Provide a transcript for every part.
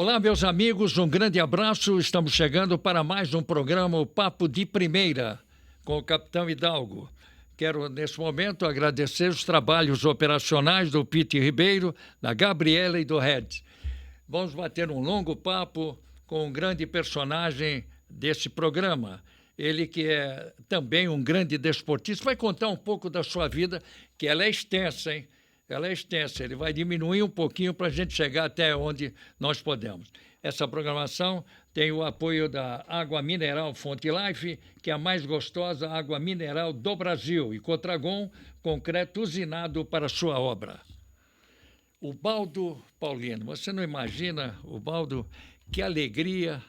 Olá, meus amigos, um grande abraço. Estamos chegando para mais um programa, o Papo de Primeira, com o Capitão Hidalgo. Quero, nesse momento, agradecer os trabalhos operacionais do Pete Ribeiro, da Gabriela e do Red. Vamos bater um longo papo com um grande personagem desse programa. Ele que é também um grande desportista, vai contar um pouco da sua vida, que ela é extensa, hein? Ela é extensa, ele vai diminuir um pouquinho para a gente chegar até onde nós podemos. Essa programação tem o apoio da Água Mineral Fonte Life, que é a mais gostosa água mineral do Brasil, e Cotragon, concreto usinado para sua obra. Ubaldo Paulino, você não imagina, Ubaldo, que alegria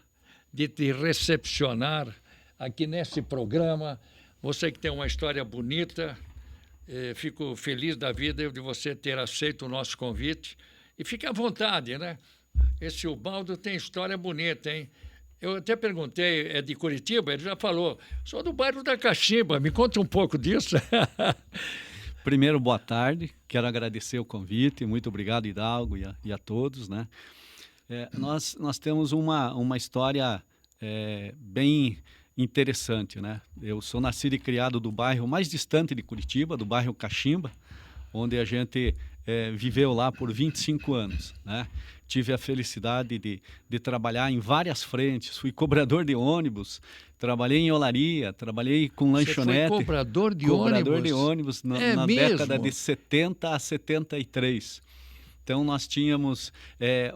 de te recepcionar aqui nesse programa. Você que tem uma história bonita. Fico feliz da vida de você ter aceito o nosso convite. E fique à vontade, né? Esse Ubaldo tem história bonita, hein? Eu até perguntei, é de Curitiba? Ele já falou, sou do bairro da Caximba, me conta um pouco disso. Primeiro, boa tarde, quero agradecer o convite, muito obrigado, Hidalgo, e a todos, né? Nós temos uma história bem interessante, né? Eu sou nascido e criado do bairro mais distante de Curitiba, do bairro Caximba, onde a gente viveu lá por 25 anos, né? Tive a felicidade de trabalhar em várias frentes, fui cobrador de ônibus, trabalhei em olaria, trabalhei com lanchonete. Você foi cobrador de cobrador ônibus? de ônibus na década de 70 a 73. Então nós tínhamos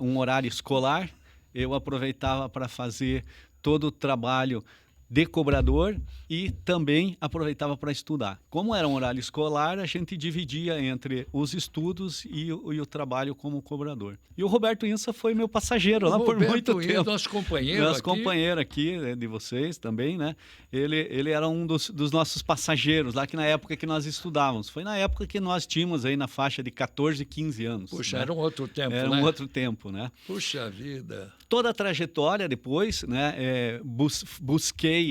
um horário escolar, eu aproveitava para fazer todo o trabalho de cobrador e também aproveitava para estudar. Como era um horário escolar, a gente dividia entre os estudos e o trabalho como cobrador. E o Roberto Insa foi meu passageiro lá por muito tempo. Nosso companheiro Nosso companheiro aqui, de vocês também, né? Ele era um dos nossos passageiros lá, que na época que nós estudávamos. Foi na época que nós tínhamos aí na faixa de 14, 15 anos. Puxa, né? Era um outro tempo, Era né? um outro tempo, né? Puxa vida. Toda a trajetória depois, né, busquei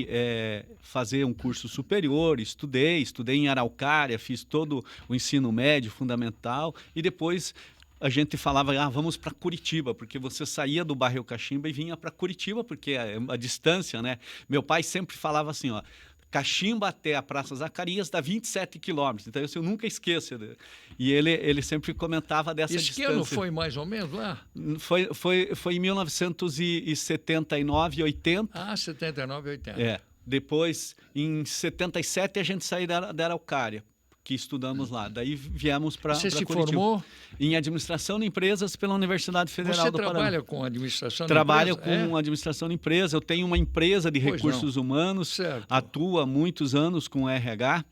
fazer um curso superior, estudei em Araucária, fiz todo o ensino médio, fundamental, e depois a gente falava, vamos para Curitiba, porque você saía do bairro Caximba e vinha para Curitiba, porque a distância, né? Meu pai sempre falava assim, Caximba até a Praça Zacarias dá 27 quilômetros. Então, eu nunca esqueço. E ele sempre comentava dessa distância. Que ano foi mais ou menos lá? Foi em 1979, 80. Ah, 79, 80. Depois, em 77, a gente saiu da Araucária, que estudamos lá. Daí viemos para Curitiba. Você se formou? Em Administração de Empresas pela Universidade Federal do Paraná. Você trabalha com Administração de Trabalho Empresas? com Administração de Empresa. Eu tenho uma empresa de recursos humanos, certo. Atuo há muitos anos com RH.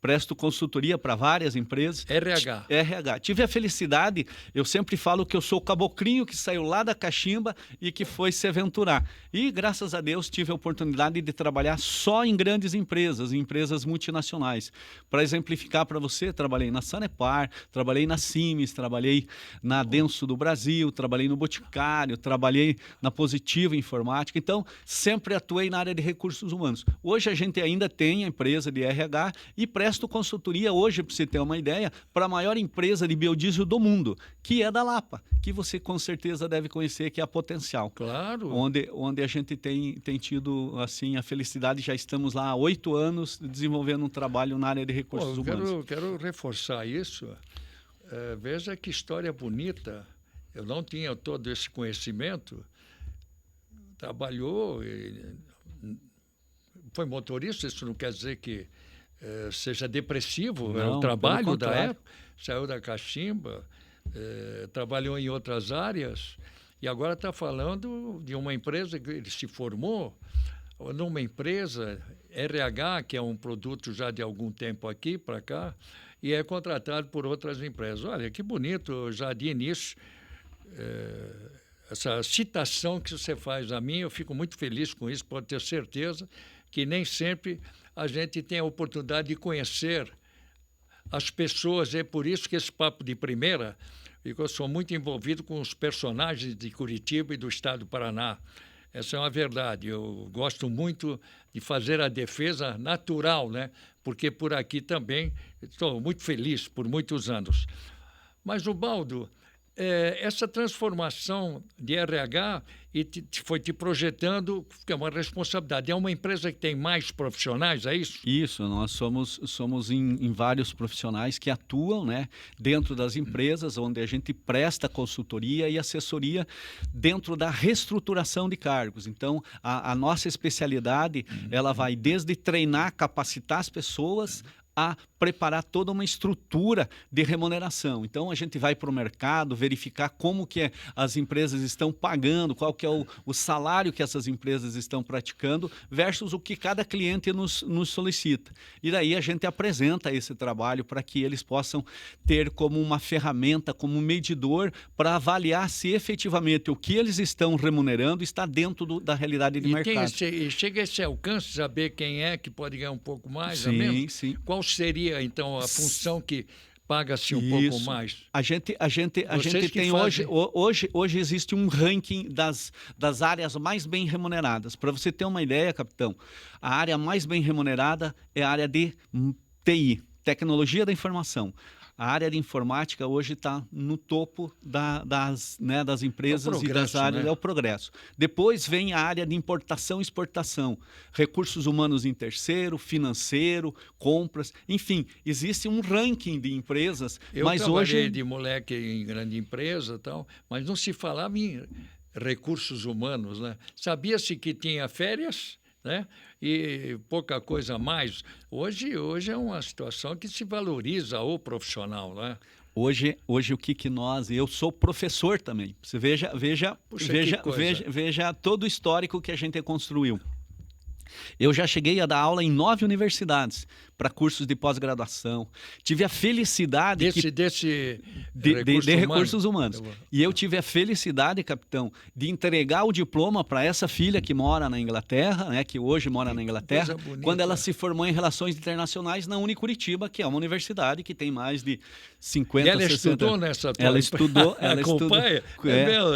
Presto consultoria para várias empresas. RH. Tive a felicidade, eu sempre falo que eu sou o caboclinho que saiu lá da Caximba e que foi se aventurar. E, graças a Deus, tive a oportunidade de trabalhar só em grandes empresas, em empresas multinacionais. Para exemplificar para você, trabalhei na Sanepar, trabalhei na Siemens, trabalhei na Denso do Brasil, trabalhei no Boticário, trabalhei na Positivo Informática. Então, sempre atuei na área de recursos humanos. Hoje a gente ainda tem a empresa de RH e presto consultoria hoje, para você ter uma ideia, para a maior empresa de biodiesel do mundo, que é da Lapa, que você com certeza deve conhecer, que é a Potencial. Claro. Onde a gente tem tido assim, a felicidade, já estamos lá há 8 anos desenvolvendo um trabalho na área de recursos humanos. Quero reforçar isso. Veja que história bonita. Eu não tinha todo esse conhecimento. Trabalhou, foi motorista, isso não quer dizer que seja depressivo, não, era o trabalho da época, saiu da Caximba, trabalhou em outras áreas e agora está falando de uma empresa que ele se formou numa empresa RH, que é um produto já de algum tempo aqui para cá, e é contratado por outras empresas. Olha, que bonito, já de início, essa citação que você faz a mim, eu fico muito feliz com isso, pode ter certeza que nem sempre a gente tem a oportunidade de conhecer as pessoas. É por isso que esse papo de primeira, eu sou muito envolvido com os personagens de Curitiba e do estado do Paraná. Essa é uma verdade. Eu gosto muito de fazer a defesa natural, né? Porque por aqui também estou muito feliz por muitos anos. Mas, Ubaldo, essa transformação de RH foi te projetando, que é uma responsabilidade. É uma empresa que tem mais profissionais, é isso? Isso, nós somos em vários profissionais que atuam, né, dentro das empresas, onde a gente presta consultoria e assessoria dentro da reestruturação de cargos. Então, a nossa especialidade, ela vai desde treinar, capacitar as pessoas, a preparar toda uma estrutura de remuneração. Então, a gente vai para o mercado verificar como que as empresas estão pagando, qual que é o salário que essas empresas estão praticando versus o que cada cliente nos solicita. E daí a gente apresenta esse trabalho para que eles possam ter como uma ferramenta, como um medidor para avaliar se efetivamente o que eles estão remunerando está dentro da realidade de mercado. E chega a esse alcance, saber quem é que pode ganhar um pouco mais? Sim, sim. Qual seria, então, a função que paga-se um pouco mais? A gente tem hoje existe um ranking das áreas mais bem remuneradas. Para você ter uma ideia, capitão, a área mais bem remunerada é a área de TI, tecnologia da informação. A área de informática hoje está no topo das empresas e das áreas, é o progresso. Depois vem a área de importação e exportação, recursos humanos em terceiro, financeiro, compras, enfim, existe um ranking de empresas. Mas trabalhei de moleque em grande empresa e tal, mas não se falava em recursos humanos, né? Sabia-se que tinha férias, né? E pouca coisa a mais. Hoje é uma situação que se valoriza o profissional, né? Hoje o que nós... Eu sou professor também. Você veja todo o histórico que a gente construiu. Eu já cheguei a dar aula em 9 universidades para cursos de pós-graduação. Tive a felicidade de recursos humanos. E eu tive a felicidade, capitão, de entregar o diploma para essa filha que mora na Inglaterra, né, que hoje mora na Inglaterra, quando ela se formou em Relações Internacionais na Unicuritiba, que é uma universidade que tem mais de 50, ela 60... estudou nessa... Ela estudou...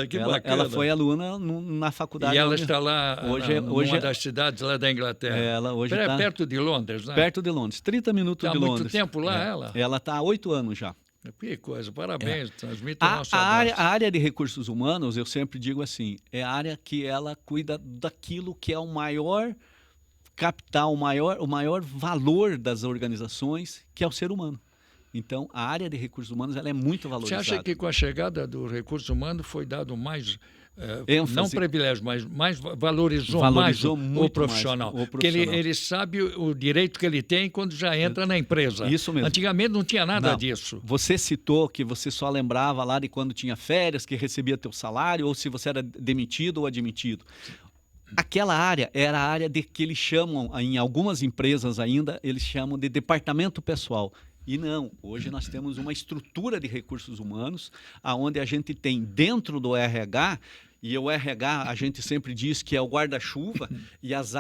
Que bacana. Ela foi aluna na faculdade. E ela está lá, numa das cidades lá da Inglaterra. Ela hoje está... perto de Londres, né? Perto de Londres. 30 minutos de Londres. Há muito tempo lá, ela? Ela está há 8 anos já. Que coisa, parabéns, transmita o nosso abraço. A área de recursos humanos, eu sempre digo assim, é a área que ela cuida daquilo que é o maior capital, o maior valor das organizações, que é o ser humano. Então, a área de recursos humanos ela é muito valorizada. Você acha que com a chegada do recurso humano foi dado mais... não privilégio, mas mais valorizou mais o profissional. Porque ele sabe o direito que ele tem quando já entra na empresa. Isso mesmo. Antigamente não tinha nada disso. Você citou que você só lembrava lá de quando tinha férias, que recebia teu salário, ou se você era demitido ou admitido. Aquela área era a área de que eles chamam, em algumas empresas ainda, eles chamam de departamento pessoal. E não, hoje nós temos uma estrutura de recursos humanos, onde a gente tem dentro do RH, e o RH a gente sempre diz que é o guarda-chuva, e as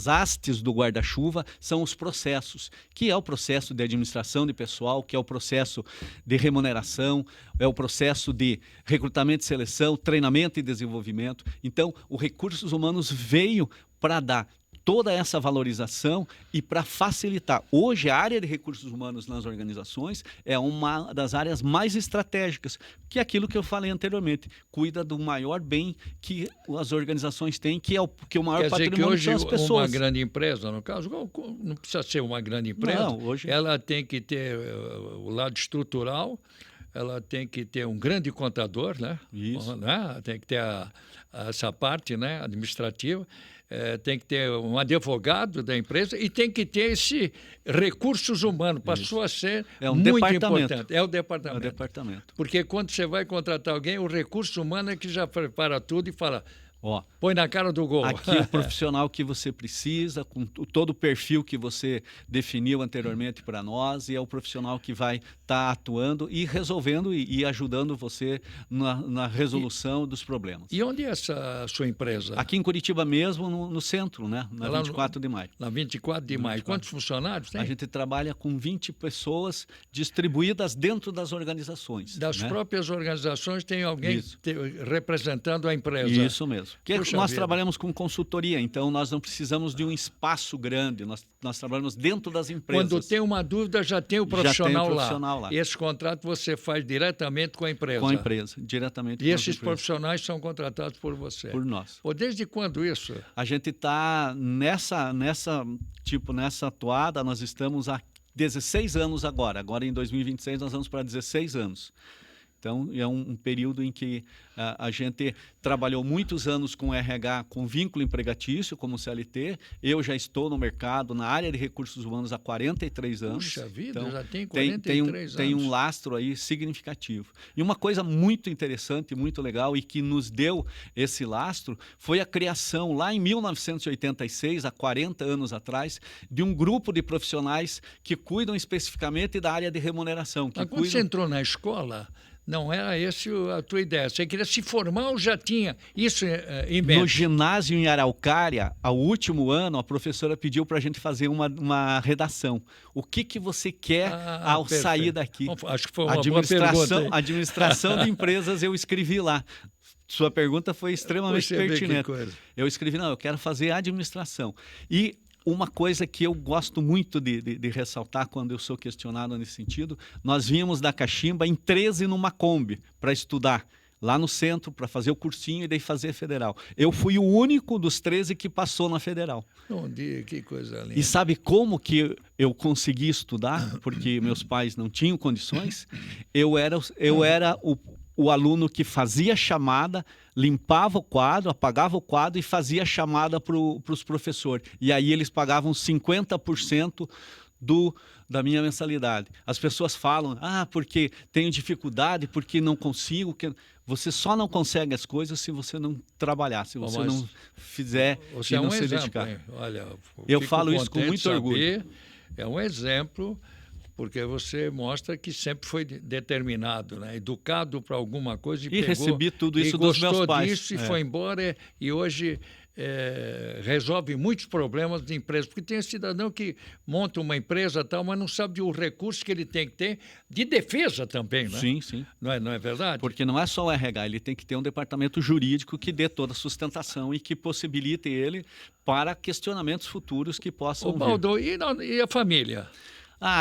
hastes do guarda-chuva são os processos, que é o processo de administração de pessoal, que é o processo de remuneração, é o processo de recrutamento e seleção, treinamento e desenvolvimento. Então, o recursos humanos veio para dar toda essa valorização e para facilitar. Hoje, a área de recursos humanos nas organizações é uma das áreas mais estratégicas, que é aquilo que eu falei anteriormente, cuida do maior bem que as organizações têm, que o maior patrimônio são as pessoas. Uma grande empresa, no caso, não precisa ser uma grande empresa, não, hoje... ela tem que ter o lado estrutural, ela tem que ter um grande contador, né? Isso. Né? Tem que ter essa parte, né, administrativa, tem que ter um advogado da empresa e tem que ter esse recursos humanos. Passou a ser muito importante. É o departamento. Porque quando você vai contratar alguém, o recurso humano é que já prepara tudo e fala... põe na cara do gol. Aqui o profissional que você precisa, com todo o perfil que você definiu anteriormente para nós, e é o profissional que vai estar atuando e resolvendo e ajudando você na resolução dos problemas. E onde é essa sua empresa? Aqui em Curitiba mesmo, no centro, né? Na 24 de maio. Na 24 de maio. Quantos funcionários tem? A gente trabalha com 20 pessoas distribuídas dentro das organizações. Das próprias organizações tem alguém representando a empresa. Isso mesmo. Porque nós trabalhamos com consultoria, então nós não precisamos de um espaço grande, nós trabalhamos dentro das empresas. Quando tem uma dúvida, já tem o profissional, lá. Esse contrato você faz diretamente com a empresa? Com a empresa, diretamente. E esses profissionais são contratados por você? Por nós. Desde quando isso? A gente está nessa atuada, nós estamos há 16 anos agora. Agora, em 2026, nós vamos para 16 anos. Então, é um período em que a gente trabalhou muitos anos com RH, com vínculo empregatício, como CLT. Eu já estou no mercado, na área de recursos humanos, há 43 anos. Puxa vida, então, já tem 43 anos. Tem um lastro aí significativo. E uma coisa muito interessante, muito legal, e que nos deu esse lastro, foi a criação, lá em 1986, há 40 anos atrás, de um grupo de profissionais que cuidam especificamente da área de remuneração. Mas quando você entrou na escola, não era essa a tua ideia? Você queria se formar ou já tinha isso em mente? No ginásio em Araucária, ao último ano, a professora pediu para a gente fazer uma redação. O que você quer ao perfeito. Sair daqui? Acho que foi uma boa pergunta. Administração de empresas, eu escrevi lá. Sua pergunta foi extremamente pertinente. Eu escrevi, eu quero fazer administração. E uma coisa que eu gosto muito de ressaltar quando eu sou questionado nesse sentido, nós vínhamos da Cachimba em 13 numa Kombi para estudar, lá no centro, para fazer o cursinho e daí fazer federal. Eu fui o único dos 13 que passou na federal. Que coisa linda. E sabe como que eu consegui estudar? Porque meus pais não tinham condições. Eu era o aluno que fazia chamada, limpava o quadro, apagava o quadro e fazia chamada para os professores. E aí eles pagavam 50% da minha mensalidade. As pessoas falam, porque tenho dificuldade, porque não consigo. Você só não consegue as coisas se você não trabalhar, se você não fizer e não se dedicar. Hein? Olha, eu falo isso com muito orgulho. É um exemplo, porque você mostra que sempre foi determinado, né? Educado para alguma coisa e recebi tudo isso dos meus pais. Disso, e foi embora e hoje resolve muitos problemas de empresas, porque tem cidadão que monta uma empresa tal, mas não sabe o recurso que ele tem que ter de defesa também, né? Sim. Não é verdade? Porque não é só o RH, ele tem que ter um departamento jurídico que dê toda a sustentação e que possibilite ele para questionamentos futuros que possam Baldo, e a família?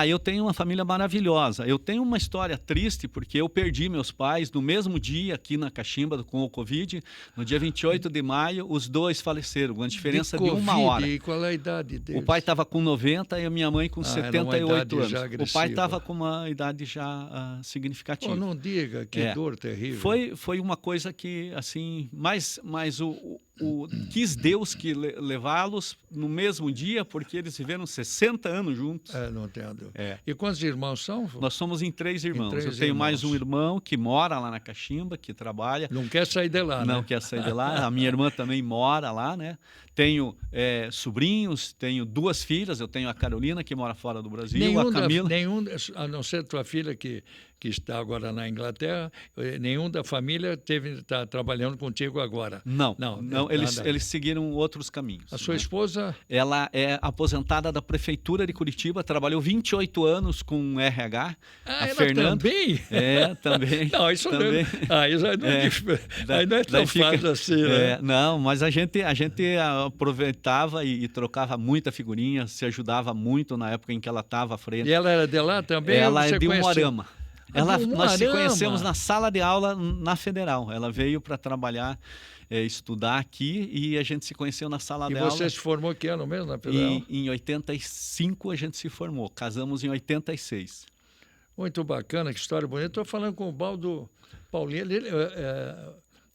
Eu tenho uma família maravilhosa. Eu tenho uma história triste, porque eu perdi meus pais no mesmo dia aqui na Cachimba com o Covid. No dia 28 de maio, os dois faleceram, com a diferença de uma hora. E qual é a idade deles? O pai estava com 90 e a minha mãe com 78 anos. O pai estava com uma idade já significativa. Não diga, que dor terrível. Foi uma coisa que, assim, mas quis Deus que levá-los no mesmo dia, porque eles viveram 60 anos juntos. Não entendo. E quantos irmãos são? Nós somos em 3 irmãos. Eu tenho mais um irmão que mora lá na Cachimba, que trabalha. Não quer sair de lá, Não quer sair de lá. A minha irmã também mora lá, né? Tenho sobrinhos, tenho 2 filhas. Eu tenho a Carolina, que mora fora do Brasil, a Camila. A não ser tua filha, que está agora na Inglaterra, nenhum da família está trabalhando contigo agora? Não. Eles seguiram outros caminhos. A sua esposa? Ela é aposentada da Prefeitura de Curitiba, trabalhou 28 anos com RH. A Fernanda também? Também. Não, isso também. Aí não é tão fácil assim, né? Não, mas a gente aproveitava e trocava muita figurinha, se ajudava muito na época em que ela estava à frente. E ela era de lá também? Ela é de Umuarama. Nós se conhecemos na sala de aula na Federal. Ela veio para trabalhar, estudar aqui, e a gente se conheceu na sala de aula. E você se formou que ano mesmo na Federal? Em 85 a gente se formou. Casamos em 86. Muito bacana, que história bonita. Estou falando com o Baldo Paulinho.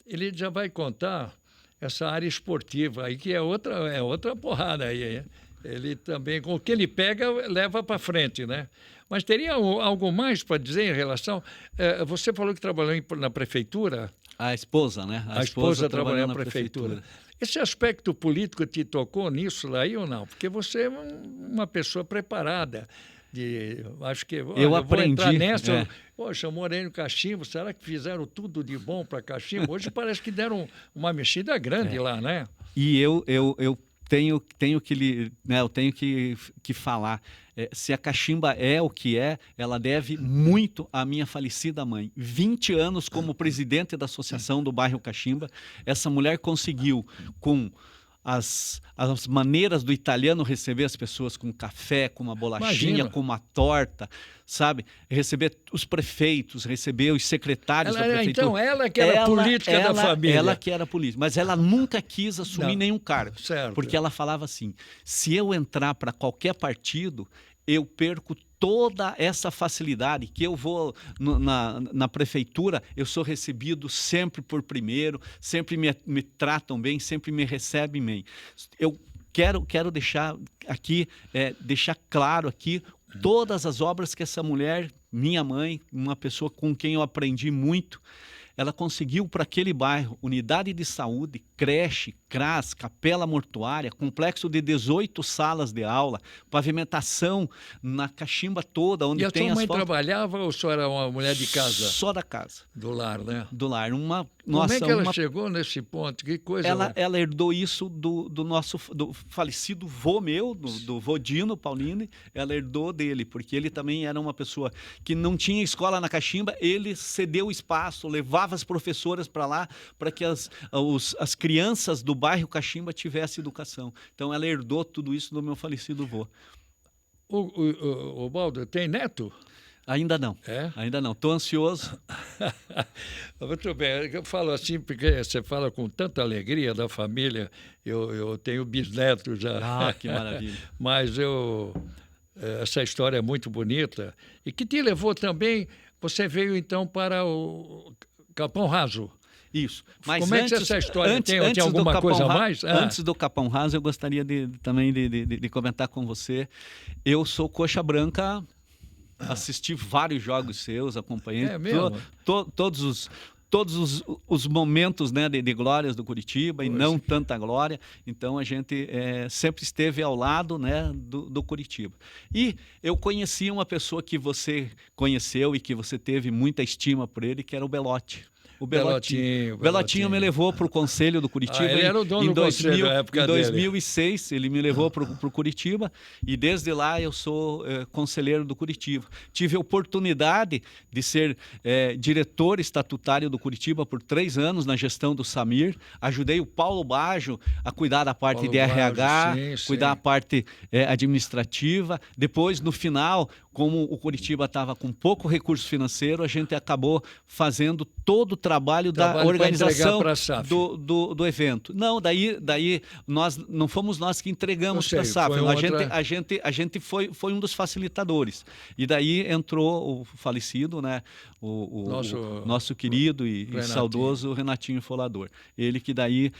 Ele já vai contar essa área esportiva aí, que é outra porrada aí. Ele também, com o que ele pega, leva para frente, né? Mas teria algo mais para dizer em relação... você falou que trabalhou na prefeitura. A esposa, né? A esposa trabalhou na prefeitura. Esse aspecto político te tocou nisso aí ou não? Porque você é uma pessoa preparada. Acho que eu aprendi. Vou entrar nessa. Poxa, eu morei no Cachimbo, será que fizeram tudo de bom para Cachimbo? Hoje parece que deram uma mexida grande lá, né? E eu tenho que falar. Se a cachimba é o que é, ela deve muito à minha falecida mãe. 20 anos como presidente da Associação do Bairro Cachimba, essa mulher conseguiu, com as maneiras do italiano receber as pessoas, com café, com uma bolachinha, Imagina. com uma torta, sabe? Receber os prefeitos, receber os secretários da prefeitura. Então, ela que era política da família. Ela que era política, mas ela nunca quis assumir nenhum cargo. Certo. Porque ela falava assim, se eu entrar para qualquer partido, eu perco toda essa facilidade, que eu vou na prefeitura, eu sou recebido sempre por primeiro, sempre me tratam bem, sempre me recebem bem. Eu quero deixar claro aqui todas as obras que essa mulher, minha mãe, uma pessoa com quem eu aprendi muito, ela conseguiu para aquele bairro unidade de saúde, creche, CRAS, capela mortuária, complexo de 18 salas de aula, pavimentação na cachimba toda, onde tem asfalto. E a sua mãe asfalto. Trabalhava ou só era uma mulher de casa? Só da casa. Do lar, né? Do lar. Como é que ela chegou nesse ponto? Que coisa? Ela herdou isso do falecido vô meu, do vô Dino Paulini. Ela herdou dele, porque ele também era uma pessoa que não tinha escola na cachimba, ele cedeu espaço, levava as professoras para lá, para que as crianças do bairro Cachimba tivessem educação. Então, ela herdou tudo isso do meu falecido vô. O Baldo, tem neto? Ainda não. Ainda não. Estou ansioso. Muito bem. Eu falo assim porque você fala com tanta alegria da família. Eu tenho bisneto já. Ah, que maravilha. Mas essa história é muito bonita. E que te levou também... Você veio, então, para o Capão Raso. Isso. Mas como é que essa história tem alguma coisa a mais? Antes do Capão Raso, eu gostaria também de comentar com você. Eu sou coxa branca, assisti vários jogos seus, acompanhei todos os momentos, né, de glórias do Curitiba. Poxa. E não tanta glória. Então, a gente sempre esteve ao lado, né, do Curitiba. E eu conheci uma pessoa que você conheceu e que você teve muita estima por ele, que era o Belotti. O Belotinho me levou para o Conselho do Curitiba. Ele era o dono do Conselho na época em 2006, ele me levou para o Curitiba e desde lá eu sou conselheiro do Curitiba. Tive a oportunidade de ser diretor estatutário do Curitiba por 3 anos na gestão do Samir. Ajudei o Paulo Baggio a cuidar da parte de RH, cuidar da parte administrativa. Depois, no final, como o Curitiba estava com pouco recurso financeiro, a gente acabou fazendo todo o trabalho da organização do evento. Não, daí não fomos nós que entregamos para a SAF. A gente foi um dos facilitadores. E daí entrou o falecido, né, o nosso querido e saudoso Renatinho Folador. Ele que daí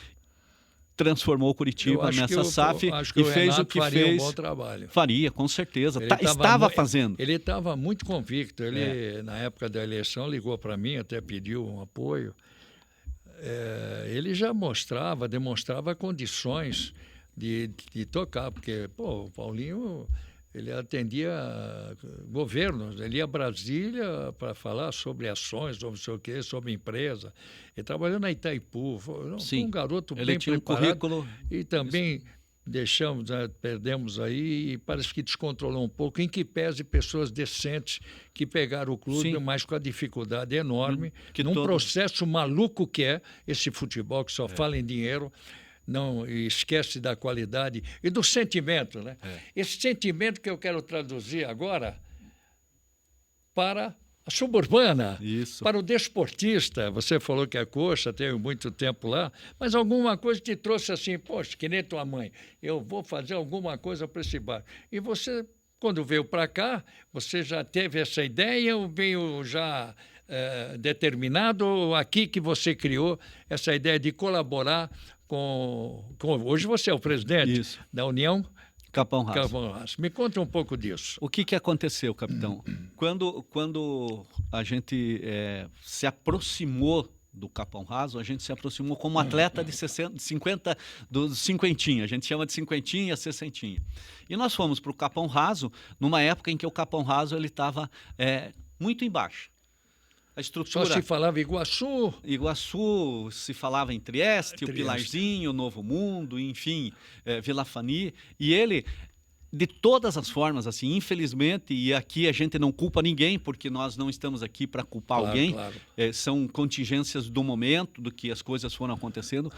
transformou o Curitiba nessa SAF e fez o que fez. Um bom trabalho. Faria, com certeza. Estava fazendo. Ele estava muito convicto. Ele, na época da eleição, ligou para mim, até pediu um apoio. Ele já demonstrava condições de tocar, porque o Paulinho... Ele atendia governos, ele ia a Brasília para falar sobre ações, sobre não sei o quê, sobre empresa. Ele trabalhou na Itaipu, foi um garoto bem preparado. Currículo... E também perdemos aí, e parece que descontrolou um pouco, em que pese pessoas decentes que pegaram o clube, mas com a dificuldade enorme, processo maluco que é esse futebol que só fala em dinheiro. Não esquece da qualidade e do sentimento, né? Esse sentimento que eu quero traduzir agora para a suburbana, para o desportista. Você falou que é coxa, teve muito tempo lá, mas alguma coisa te trouxe assim, poxa, que nem tua mãe, eu vou fazer alguma coisa para esse bairro. E você, quando veio para cá, você já teve essa ideia ou veio já determinado, ou aqui que você criou essa ideia de colaborar hoje você é o presidente da União Capão Raso. Me conta um pouco disso. O que aconteceu, capitão? Quando a gente se aproximou do Capão Raso, a gente se aproximou como atleta de 50, dos cinquentinha. A gente chama de cinquentinha, sessentinha. E nós fomos para o Capão Raso numa época em que o Capão Raso estava muito embaixo. A estrutura... Só se falava Iguaçu. Iguaçu, se falava em Trieste, o Pilarzinho, Novo Mundo, enfim, Vila Fani. E ele... De todas as formas, assim, infelizmente, e aqui a gente não culpa ninguém, porque nós não estamos aqui para culpar alguém, claro. São contingências do momento, do que as coisas foram acontecendo.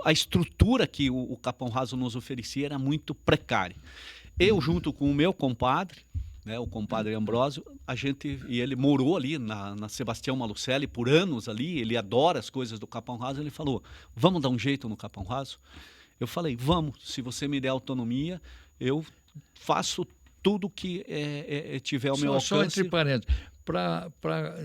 A estrutura que o Capão Raso nos oferecia era muito precária. Eu, junto com o meu compadre, né, o compadre Ambrósio, e ele morou ali na Sebastião Malucelli por anos ali, ele adora as coisas do Capão Raso, ele falou, vamos dar um jeito no Capão Raso? Eu falei, vamos, se você me der autonomia, eu faço tudo que tiver ao meu alcance. Só entre parênteses,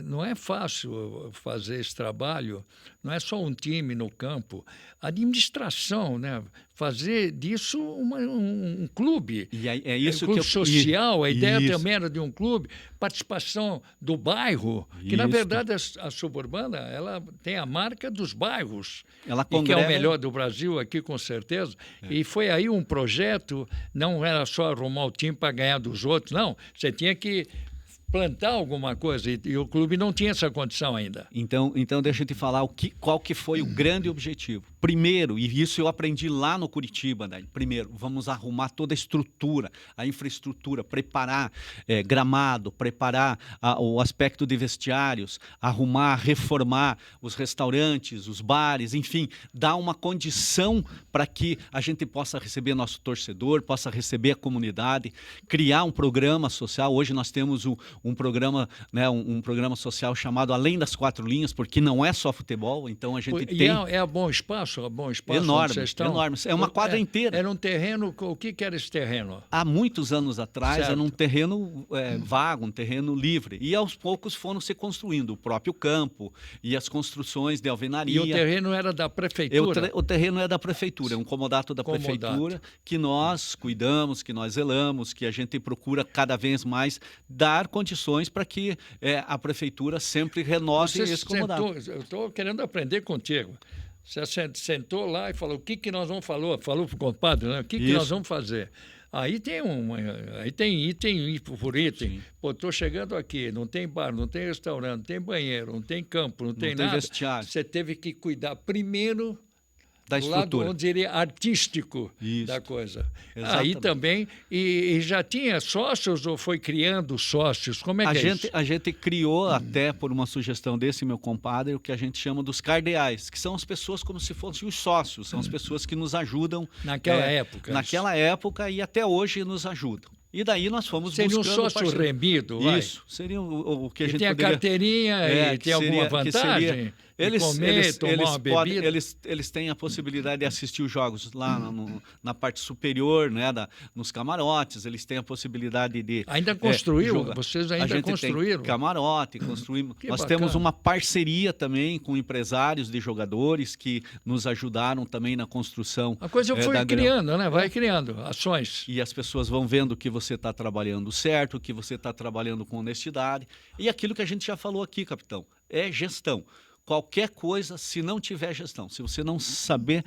não é fácil fazer esse trabalho, não é só um time no campo, a administração, né? Fazer disso um clube. E é isso um clube social, a ideia isso. também era de um clube, participação do bairro, que na verdade a Suburbana ela tem a marca dos bairros, ela e que é o melhor do Brasil aqui com certeza, e foi aí um projeto, não era só arrumar o time para ganhar dos outros, não, você tinha que plantar alguma coisa e o clube não tinha essa condição ainda. Então deixa eu te falar qual que foi o grande objetivo. Primeiro, e isso eu aprendi lá no Curitiba, né? Primeiro, vamos arrumar toda a estrutura, a infraestrutura, preparar gramado, preparar o aspecto de vestiários, arrumar, reformar os restaurantes, os bares, enfim, dar uma condição para que a gente possa receber nosso torcedor, possa receber a comunidade, criar um programa social. Hoje nós temos um programa, né, um programa social chamado Além das Quatro Linhas, porque não é só futebol, então a gente tem... É bom espaço enorme, vocês estão... enorme. É uma quadra inteira. Era um terreno, o que era esse terreno? Há muitos anos atrás certo. Era um terreno vago, um terreno livre, e aos poucos foram se construindo o próprio campo e as construções de alvenaria. E o terreno era da prefeitura? O terreno é da prefeitura, é um comodato da prefeitura que nós cuidamos, que nós zelamos, que a gente procura cada vez mais dar condições para que a prefeitura sempre renove esse comodato. Eu estou querendo aprender contigo. Você sentou lá e falou, o que nós vamos fazer? Falou para o compadre, né? O que nós vamos fazer? Aí tem item por item. Sim. Pô, estou chegando aqui, não tem bar, não tem restaurante, não tem banheiro, não tem campo, não tem nada. Vestiário. Você teve que cuidar primeiro da estrutura, lado, onde diria, artístico da coisa. Exatamente. Aí também, e já tinha sócios ou foi criando sócios? Como é que é isso? A gente criou, até por uma sugestão desse meu compadre, o que a gente chama dos cardeais, que são as pessoas como se fossem os sócios, são as pessoas que nos ajudam. Naquela época. Naquela época e até hoje nos ajudam. E daí nós fomos buscando... Seria um sócio remido, vai? Isso, seria o que a gente tem poderia... a carteirinha e tem alguma vantagem? Eles têm a possibilidade de assistir os jogos lá na parte superior, né, nos camarotes, eles têm a possibilidade de... Ainda construiu? Vocês ainda construíram? Tem camarote, construímos. Nós bacana. Temos uma parceria também com empresários de jogadores que nos ajudaram também na construção. A coisa foi criando, né? Vai criando ações. E as pessoas vão vendo que você está trabalhando certo, que você está trabalhando com honestidade. E aquilo que a gente já falou aqui, capitão, é gestão. Qualquer coisa, se não tiver gestão, se você não saber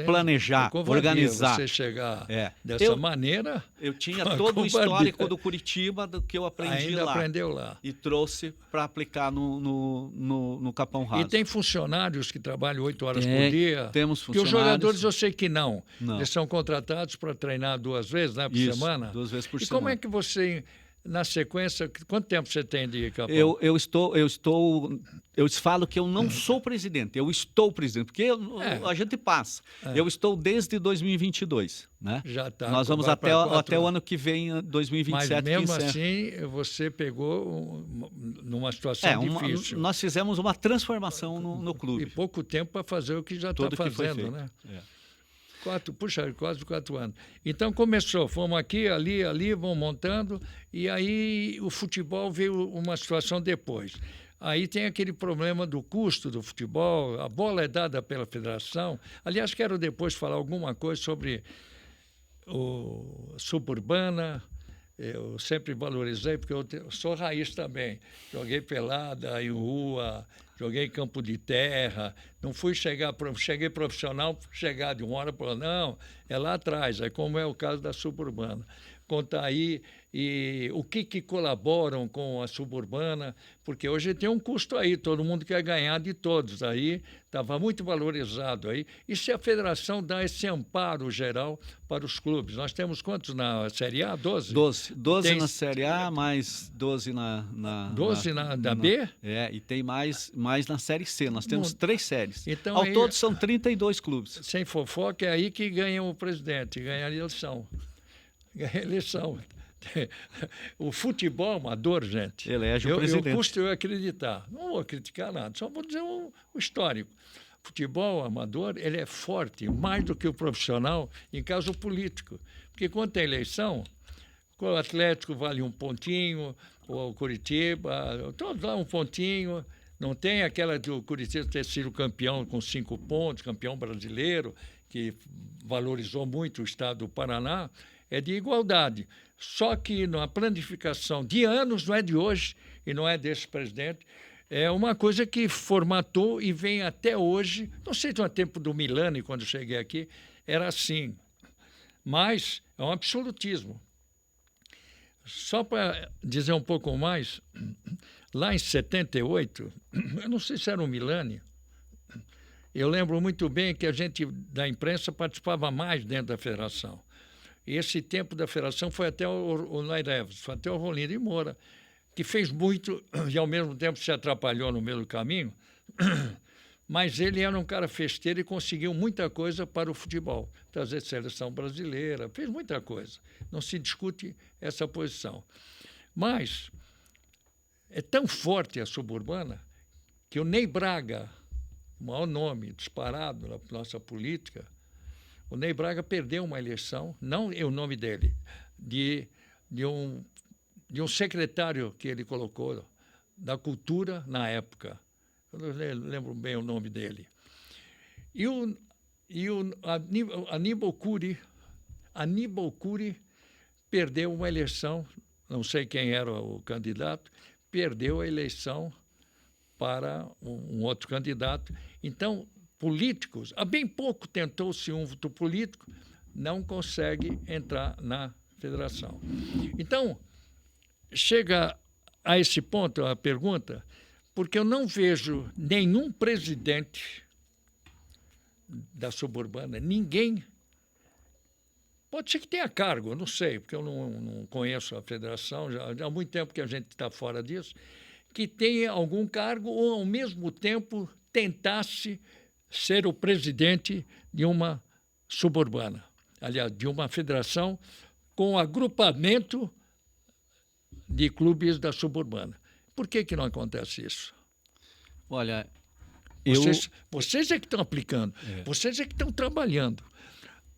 planejar, organizar... Você chegar dessa maneira... Eu tinha todo o histórico do Curitiba, do que eu aprendi ainda lá. Aprendeu lá. E trouxe para aplicar no Capão Raso. E tem funcionários que trabalham 8 horas por dia? Temos funcionários. Porque os jogadores eu sei que não. Não. Eles são contratados para treinar 2 vezes, né, por semana? 2 vezes por semana. E como é que você... Na sequência, quanto tempo você tem de Capão? Eu falo que eu não sou presidente, eu estou presidente, porque a gente passa. Eu estou desde 2022, né? Já tá. Nós vamos até o ano que vem, 2027. Mas mesmo assim, você pegou numa situação difícil. Nós fizemos uma transformação no clube. E pouco tempo para fazer o que já está fazendo, né? Quase 4 anos. Então começou, fomos aqui, ali, vamos montando, e aí o futebol veio uma situação depois. Aí tem aquele problema do custo do futebol, a bola é dada pela federação. Aliás, quero depois falar alguma coisa sobre o Suburbana. Eu sempre valorizei, porque eu sou raiz também. Joguei pelada em rua, joguei em campo de terra. Não cheguei profissional, chegar de uma hora para outra. Não, é lá atrás, como é o caso da Suburbana. contar aí e o que colaboram com a suburbana, porque hoje tem um custo aí, todo mundo quer ganhar de todos, aí estava muito valorizado aí. E se a federação dá esse amparo geral para os clubes? Nós temos quantos na Série A? 12? 12 na Série A, mais 12 da B? E tem mais na Série C. Nós temos 3 séries. Então, ao todo são 32 clubes. Sem fofoca, é aí que ganha o presidente, ganha a eleição. Ganha a eleição. O futebol amador, gente, elege o presidente. Eu custo eu acreditar. Não vou criticar nada, só vou dizer o histórico. Futebol amador, ele é forte, mais do que o profissional, em caso político. Porque quando tem eleição, o Atlético vale um pontinho, o Curitiba, todos lá um pontinho. Não tem aquela do Curitiba ter sido campeão com 5 pontos, campeão brasileiro, que valorizou muito o estado do Paraná. É de igualdade. Só que na planificação de anos, não é de hoje e não é desse presidente, é uma coisa que formatou e vem até hoje. Não sei se no tempo do Milani, quando eu cheguei aqui, era assim. Mas é um absolutismo. Só para dizer um pouco mais, lá em 78, eu não sei se era o Milani, eu lembro muito bem que a gente da imprensa participava mais dentro da federação. E esse tempo da federação foi até o Naireves, foi até o Rolim de Moura, que fez muito e ao mesmo tempo se atrapalhou no meio do caminho, mas ele era um cara festeiro e conseguiu muita coisa para o futebol. Trazer seleção brasileira, fez muita coisa. Não se discute essa posição. Mas é tão forte a suburbana que o Ney Braga, o maior nome disparado na nossa política, o Ney Braga perdeu uma eleição, não é o nome dele, de um secretário que ele colocou da cultura na época. Eu não lembro bem o nome dele. E o Aníbal Cury perdeu uma eleição, não sei quem era o candidato, perdeu a eleição para um outro candidato. Então, políticos, há bem pouco tentou-se um voto político, não consegue entrar na federação. Então, chega a esse ponto a pergunta, porque eu não vejo nenhum presidente da suburbana, ninguém, pode ser que tenha cargo, eu não sei, porque eu não conheço a federação, já há muito tempo que a gente está fora disso, que tenha algum cargo ou, ao mesmo tempo, tentasse ser o presidente de uma suburbana, aliás, de uma federação com agrupamento de clubes da suburbana. Por que não acontece isso? Olha, vocês é que estão aplicando, vocês é que estão trabalhando.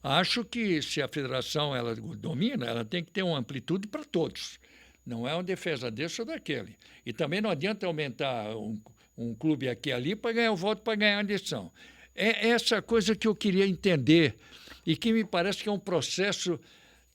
Acho que se a federação ela domina, ela tem que ter uma amplitude para todos. Não é uma defesa desse ou daquele. E também não adianta aumentar um clube aqui e ali para ganhar o voto, para ganhar a eleição. É essa coisa que eu queria entender e que me parece que é um processo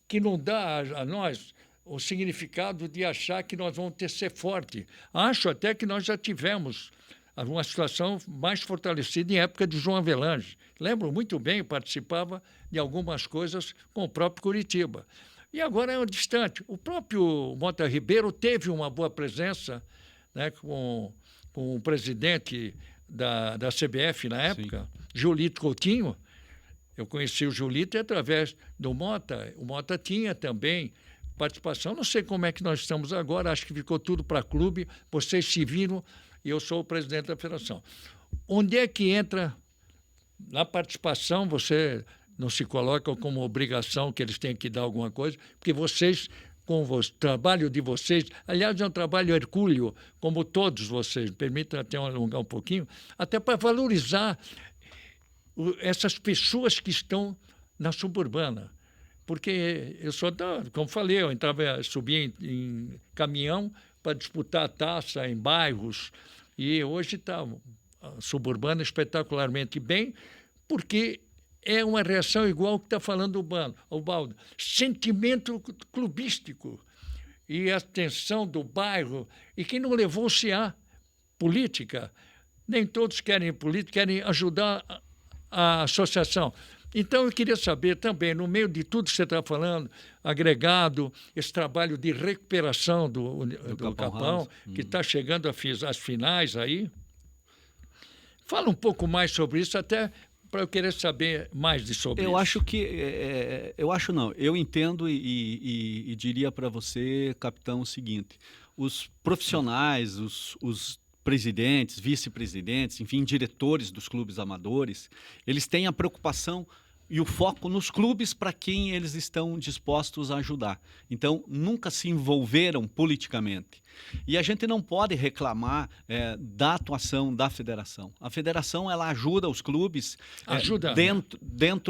que não dá a nós o significado de achar que nós vamos ser forte. Acho até que nós já tivemos uma situação mais fortalecida em época de João Avelange. Lembro muito bem, participava de algumas coisas com o próprio Curitiba. E agora é distante. O próprio Mota Ribeiro teve uma boa presença, né, com o presidente da CBF na época, sim, Julito Coutinho. Eu conheci o Julito através do Mota. O Mota tinha também participação. Não sei como é que nós estamos agora, acho que ficou tudo para clube. Vocês se viram e eu sou o presidente da federação. Onde é que entra na participação? Você não se coloca como obrigação que eles têm que dar alguma coisa, porque vocês, com o trabalho de vocês, aliás, é um trabalho hercúleo, como todos vocês, permitam até alongar um pouquinho, até para valorizar essas pessoas que estão na suburbana. Porque eu só, como falei, eu subia em caminhão para disputar a taça em bairros, e hoje está a suburbana espetacularmente bem, porque é uma reação igual ao que está falando o Baldo. Sentimento clubístico e a tensão do bairro, e que não levou-se à política. Nem todos querem política, querem ajudar a associação. Então, eu queria saber também, no meio de tudo que você está falando, agregado, esse trabalho de recuperação do Capão, que está chegando às finais aí. Fala um pouco mais sobre isso, até para eu querer saber mais sobre isso. Eu acho que... eu entendo e diria para você, capitão, o seguinte: os profissionais, os presidentes, vice-presidentes, enfim, diretores dos clubes amadores, eles têm a preocupação e o foco nos clubes para quem eles estão dispostos a ajudar. Então, nunca se envolveram politicamente. E a gente não pode reclamar da atuação da federação. A federação, ela ajuda os clubes dentro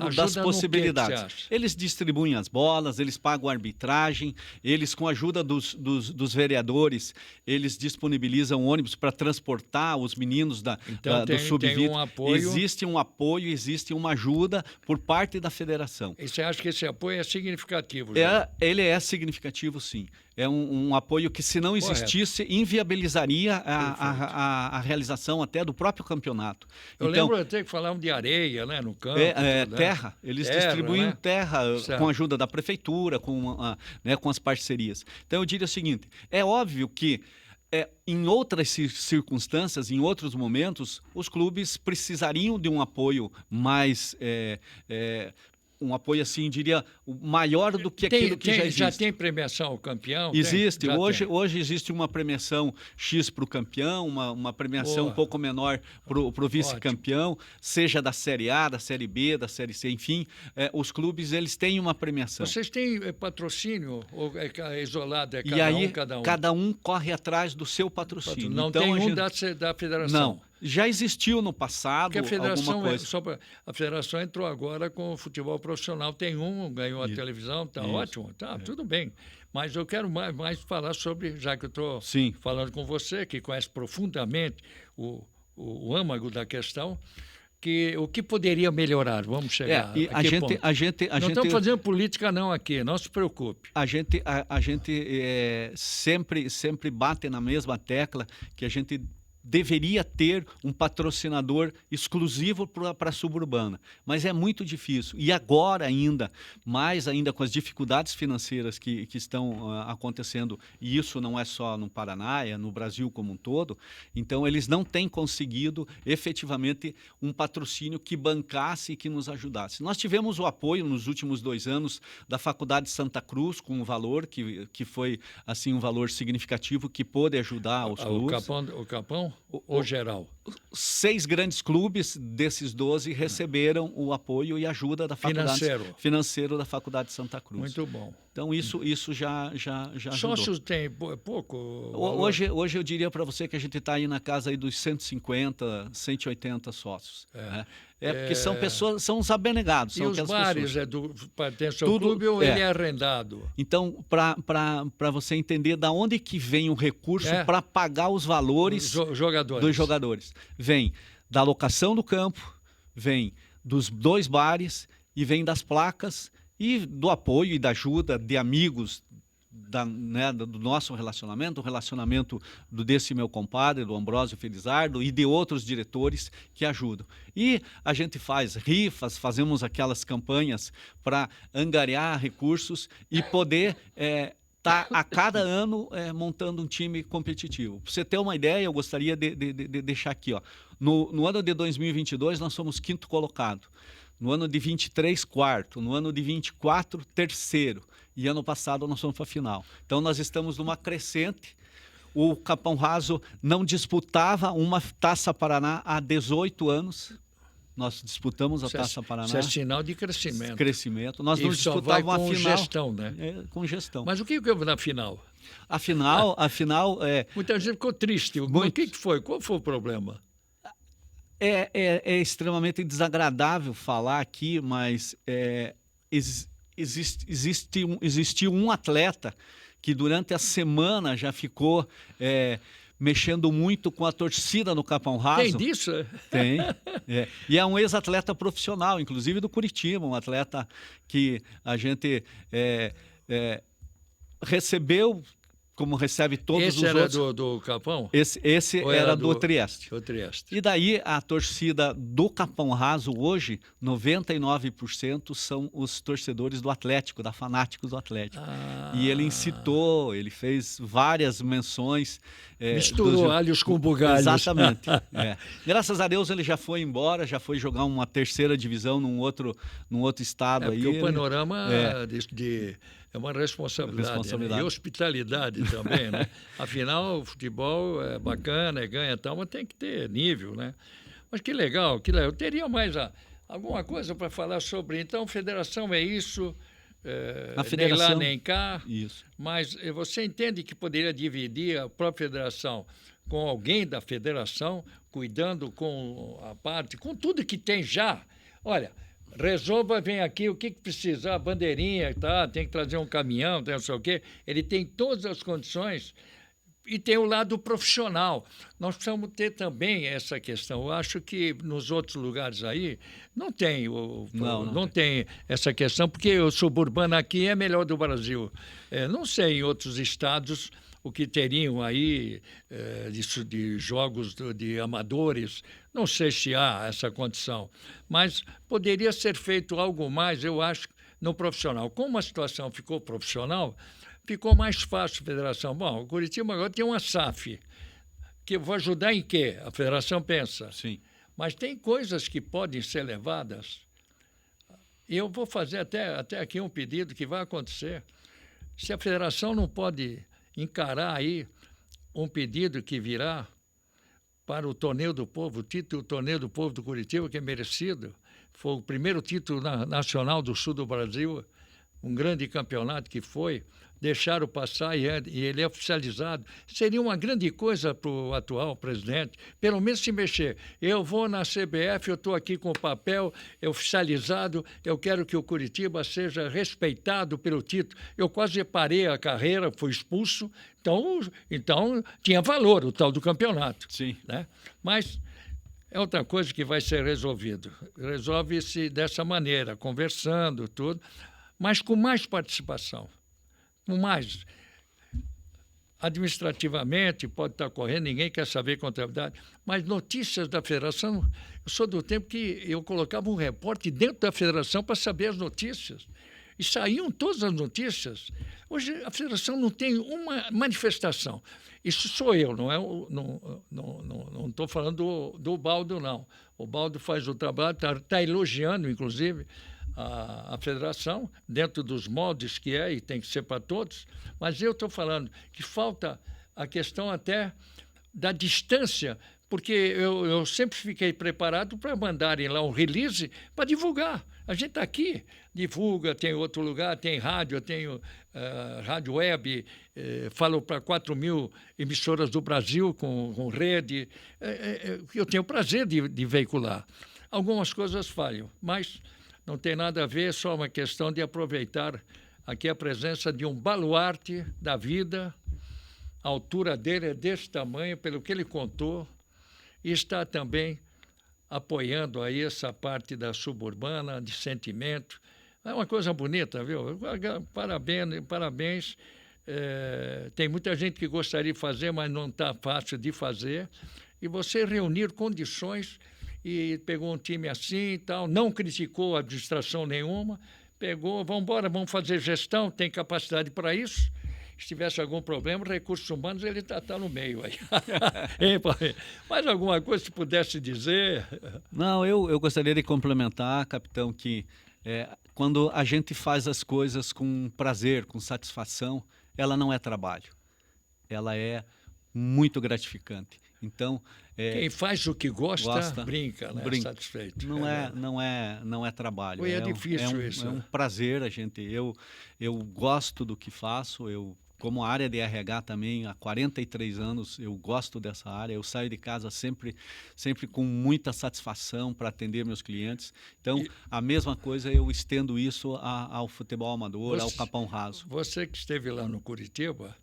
ajuda das possibilidades. No que eles distribuem as bolas, eles pagam a arbitragem, eles, com a ajuda dos vereadores, eles disponibilizam ônibus para transportar os meninos do sub-20. Existe um apoio, existe uma ajuda por parte da federação. E você acha que esse apoio é significativo? Ele é significativo, sim. É um apoio que, se não existisse, inviabilizaria a realização até do próprio campeonato. Eu lembro até que falavam de areia, né, no campo. Terra. Eles distribuem terra com a ajuda da prefeitura, com as parcerias. Então, eu diria o seguinte: é óbvio que em outras circunstâncias, em outros momentos, os clubes precisariam de um apoio mais... um apoio, assim, diria, maior do que aquilo que já existe. Já tem premiação ao campeão? Existe. Hoje existe uma premiação X para o campeão, uma premiação um pouco menor para o vice-campeão, seja da Série A, da Série B, da Série C, enfim. Os clubes, eles têm uma premiação. Vocês têm patrocínio ou é isolado? Cada um corre atrás do seu patrocínio. Não então, tem da federação? Não. Já existiu no passado alguma coisa. A federação entrou agora com o futebol profissional. Tem ganhou a televisão, está ótimo, tudo bem. Mas eu quero mais falar sobre, já que eu estou falando com você, que conhece profundamente o âmago da questão, o que poderia melhorar? Vamos chegar Não estamos fazendo política não aqui, não se preocupe. A gente sempre bate na mesma tecla que a gente deveria ter um patrocinador exclusivo para a suburbana, mas é muito difícil. E agora mais ainda com as dificuldades financeiras que estão acontecendo, e isso não é só no Paraná, é no Brasil como um todo, então eles não têm conseguido efetivamente um patrocínio que bancasse e que nos ajudasse. Nós tivemos o apoio nos últimos 2 anos da Faculdade Santa Cruz, com um valor que foi assim um valor significativo que pôde ajudar os clubes. O Capão? Ou geral? 6 grandes clubes desses 12 receberam o apoio e ajuda da financeiro da Faculdade Santa Cruz. Muito bom. Então, isso já ajudou. Sócios tem pouco? Hoje eu diria para você que a gente está aí na casa aí dos 150, 180 sócios. Porque são pessoas, são os abnegados. E os bares pertencem ao clube ou ele é arrendado? Então, para você entender de onde que vem o recurso para pagar os valores dos jogadores. Vem da locação do campo, vem dos 2 bares e vem das placas e do apoio e da ajuda de amigos do nosso relacionamento, o relacionamento desse meu compadre, do Ambrósio Felizardo, e de outros diretores que ajudam. E a gente faz rifas, fazemos aquelas campanhas para angariar recursos e poder tá a cada ano montando um time competitivo. Para você ter uma ideia, eu gostaria de deixar aqui, ó. No ano de 2022, nós somos 5º colocado. No ano de 23, 4º. No ano de 24, 3º. E ano passado nós fomos para a final. Então nós estamos numa crescente. O Capão Raso não disputava uma Taça Paraná há 18 anos. Nós disputamos a Taça Paraná. Isso é sinal de crescimento. Nós não disputávamos a final. Gestão, né? Com gestão. Mas o que houve na final? A final Muita gente ficou triste. O que foi? Qual foi o problema? É extremamente desagradável falar aqui, mas existiu um atleta que durante a semana já ficou mexendo muito com a torcida no Capão Raso. Tem disso? Tem. E é um ex-atleta profissional, inclusive do Curitiba, um atleta que a gente recebeu como recebe todos esse os era outros. do Capão? Esse era do Trieste. Do Trieste. E daí a torcida do Capão Raso hoje, 99% são os torcedores do Atlético, da Fanáticos do Atlético. E ele incitou, ele fez várias menções. Misturou alhos com bugalhos. Exatamente. Graças a Deus ele já foi embora, já foi jogar uma terceira divisão num outro estado aí. Porque o panorama é uma responsabilidade. Né? E hospitalidade também, né? Afinal, o futebol é bacana, ganha e tal, mas tem que ter nível, né? Mas que legal, que legal. Eu teria mais alguma coisa para falar sobre. Então, federação é isso, nem lá nem cá. Isso. Mas você entende que poderia dividir a própria federação com alguém da federação, cuidando com a parte, com tudo que tem já? Olha, resolva, vem aqui, o que precisar, bandeirinha, tá? Tem que trazer um caminhão, tem não sei o quê. Ele tem todas as condições e tem o lado profissional. Nós precisamos ter também essa questão. Eu acho que nos outros lugares aí não tem, não tem essa questão, porque o suburbano aqui é melhor do Brasil. Não sei em outros estados o que teriam aí de jogos de amadores. Não sei se há essa condição, mas poderia ser feito algo mais, eu acho, no profissional. Como a situação ficou profissional, ficou mais fácil a federação. Bom, o Curitiba agora tem uma SAF, que eu vou ajudar em quê? A federação pensa. Sim. Mas tem coisas que podem ser levadas. E eu vou fazer até aqui um pedido que vai acontecer. Se a federação não pode encarar aí um pedido que virá para o Torneio do Povo, o título do Torneio do Povo do Curitiba, que é merecido. Foi o primeiro título nacional do sul do Brasil, um grande campeonato que foi. Deixaram passar e ele é oficializado. Seria uma grande coisa para o atual presidente, pelo menos se mexer. Eu vou na CBF, eu estou aqui com o papel oficializado, eu quero que o Curitiba seja respeitado pelo título. Eu quase parei a carreira, fui expulso, então tinha valor o tal do campeonato. Sim. Né? Mas é outra coisa que vai ser resolvido. Resolve-se dessa maneira, conversando, tudo, mas com mais participação. Mais administrativamente pode estar correndo, ninguém quer saber contabilidade, mas notícias da federação, eu sou do tempo que eu colocava um repórter dentro da federação para saber as notícias, e saíam todas as notícias. Hoje a federação não tem uma manifestação. Isso sou eu, não estou falando do Baldo, não. O Baldo faz o trabalho, está elogiando, inclusive, a federação, dentro dos moldes que é e tem que ser para todos, mas eu estou falando que falta a questão até da distância, porque eu sempre fiquei preparado para mandarem lá um release para divulgar. A gente está aqui, divulga, tem outro lugar, tem rádio, eu tenho rádio web, falo para 4.000 emissoras do Brasil com rede, eu tenho o prazer de veicular. Algumas coisas falham, mas não tem nada a ver, é só uma questão de aproveitar aqui a presença de um baluarte da vida. A altura dele é desse tamanho, pelo que ele contou, e está também apoiando aí essa parte da suburbana, de sentimento. É uma coisa bonita, viu? Parabéns. Tem muita gente que gostaria de fazer, mas não está fácil de fazer. E você reunir condições, e pegou um time assim e tal, não criticou a administração nenhuma, pegou, vamos embora, vamos fazer gestão, tem capacidade para isso. Se tivesse algum problema, recursos humanos, ele está no meio aí. Mais alguma coisa que pudesse dizer? Não, eu gostaria de complementar, capitão, que quando a gente faz as coisas com prazer, com satisfação, ela não é trabalho. Ela é muito gratificante. Então, quem faz o que gosta brinca, né? Brinca. Satisfeito. Não é trabalho. É difícil isso. É um prazer, eu gosto do que faço, como área de RH também, há 43 anos, eu gosto dessa área, eu saio de casa sempre com muita satisfação para atender meus clientes. Então, a mesma coisa, eu estendo isso ao futebol amador, ao Capão Raso. Você que esteve lá no Curitiba,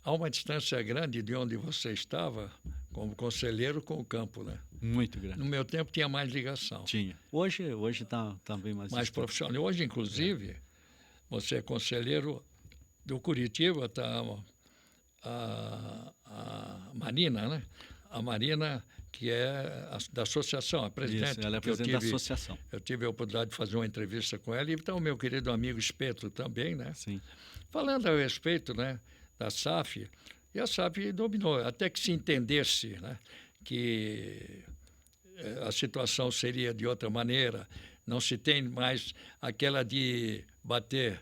há uma distância grande de onde você estava, como conselheiro, com o campo, né? Muito grande. No meu tempo tinha mais ligação. Tinha. Hoje está bem mais distante. Profissional. Hoje, inclusive, você é conselheiro do Curitiba, está a Marina, né? A Marina, que é da associação, a presidente. Isso, ela é presidente da associação. Eu tive a oportunidade de fazer uma entrevista com ela, e então o meu querido amigo Espeto também, né? Sim. Falando a respeito, né, da SAF, e a SAF dominou, até que se entendesse, né, que a situação seria de outra maneira, não se tem mais aquela de bater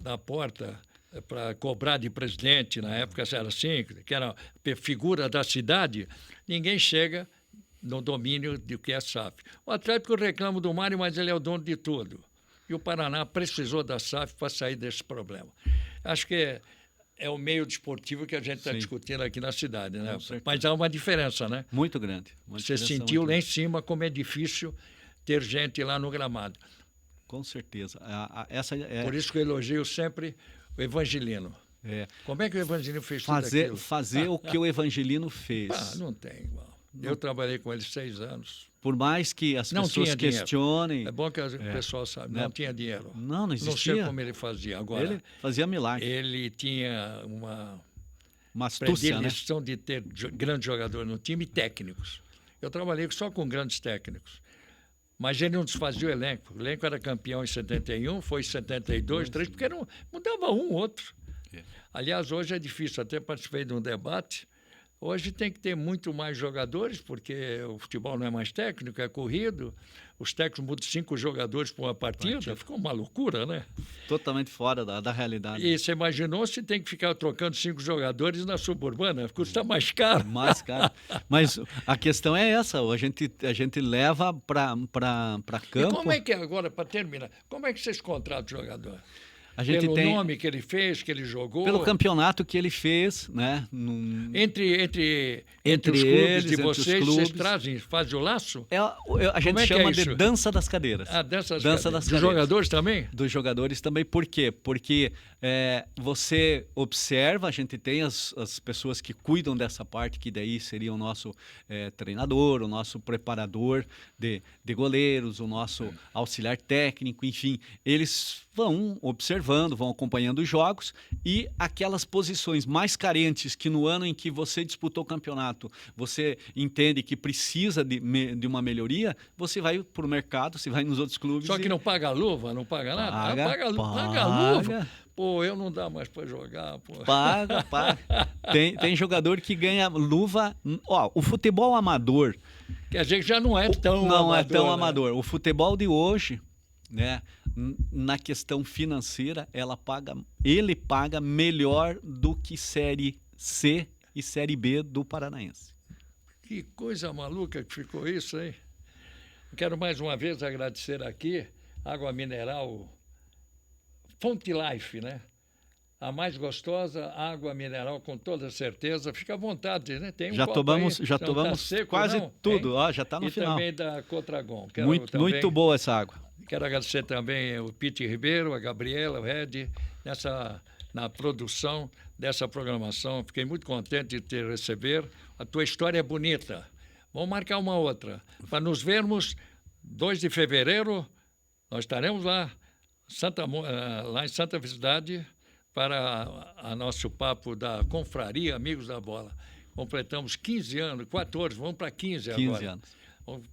na porta para cobrar de presidente, na época era assim, que era a figura da cidade, ninguém chega no domínio do que é SAF. O Atlético reclama do Mário, mas ele é o dono de tudo. E o Paraná precisou da SAF para sair desse problema. Acho que é o meio desportivo que a gente está discutindo aqui na cidade, né? Mas há uma diferença, né? Muito grande. Você sentiu lá em cima como é difícil ter gente lá no gramado. Com certeza. Por isso que eu elogio sempre o Evangelino. Como é que o Evangelino fez tudo aquilo? Fazer o que o Evangelino fez. Não tem igual. Eu trabalhei com ele 6 anos. Por mais que as pessoas questionem... É bom que o pessoal sabe, não tinha dinheiro. Não existia. Não sei como ele fazia. Agora, ele fazia milagre. Ele tinha uma astúcia, predileção de ter grandes jogadores no time e técnicos. Eu trabalhei só com grandes técnicos. Mas ele não desfazia o elenco. O elenco era campeão em 71, foi em 72, 3, porque não mudava um, outro. Aliás, hoje é difícil. Até participei de um debate. Hoje tem que ter muito mais jogadores, porque o futebol não é mais técnico, é corrido. Os técnicos mudam 5 jogadores por uma partida. Ficou uma loucura, né? Totalmente fora da realidade. E você imaginou se tem que ficar trocando 5 jogadores na suburbana? Custa mais caro. Mais caro. Mas a questão é essa, a gente leva para campo... E como é que, agora, para terminar, como é que vocês contratam o jogador? A gente pelo nome que ele fez, que ele jogou. Pelo campeonato que ele fez, né? Entre os clubes de vocês, vocês fazem o laço? A gente chama de dança das cadeiras. Dança das cadeiras. Dos jogadores também? Dos jogadores também. Por quê? Porque você observa, a gente tem as pessoas que cuidam dessa parte, que daí seria o nosso treinador, o nosso preparador de goleiros, o nosso auxiliar técnico, enfim. Eles vão observando, vão acompanhando os jogos e aquelas posições mais carentes que no ano em que você disputou o campeonato, você entende que precisa de uma melhoria, você vai para o mercado, você vai nos outros clubes. Só que não paga luva, não paga nada? Paga luva. Pô, eu não dá mais para jogar. Pô. Paga. Tem jogador que ganha luva... Ó, o futebol amador... Que a gente já não é tão amador. Não é tão né? amador. O futebol de hoje... né? Na questão financeira, ele paga melhor do que Série C e Série B do Paranaense. Que coisa maluca que ficou isso, hein? Quero mais uma vez agradecer aqui, água mineral Fonte Life, né? A mais gostosa, água mineral, com toda certeza. Fica à vontade, né? Tem um já tomamos seco, quase não? tudo, ó, já está no final. E também da Cotragon. Muito boa essa água. Quero agradecer também o Pete Ribeiro, a Gabriela, o Red, na produção dessa programação. Fiquei muito contente de te receber. A tua história é bonita. Vamos marcar uma outra. Para nos vermos, 2 de fevereiro, nós estaremos lá em Santa Felicidade, para o nosso papo da Confraria Amigos da Bola. Completamos 15 anos, 14, vamos para 15 agora. 15 anos.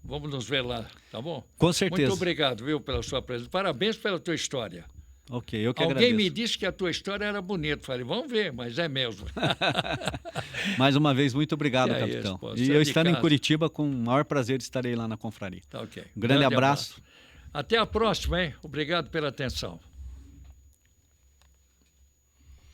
Vamos nos ver lá, tá bom? Com certeza. Muito obrigado, viu, pela sua presença. Parabéns pela tua história. Ok, eu que Alguém agradeço. me disse que a tua história era bonita. Falei, vamos ver, mas é mesmo. Mais uma vez, muito obrigado, capitão. E eu estando em Curitiba, com o maior prazer estarei lá na Confraria. Tá ok. Um grande abraço. Até a próxima, hein? Obrigado pela atenção.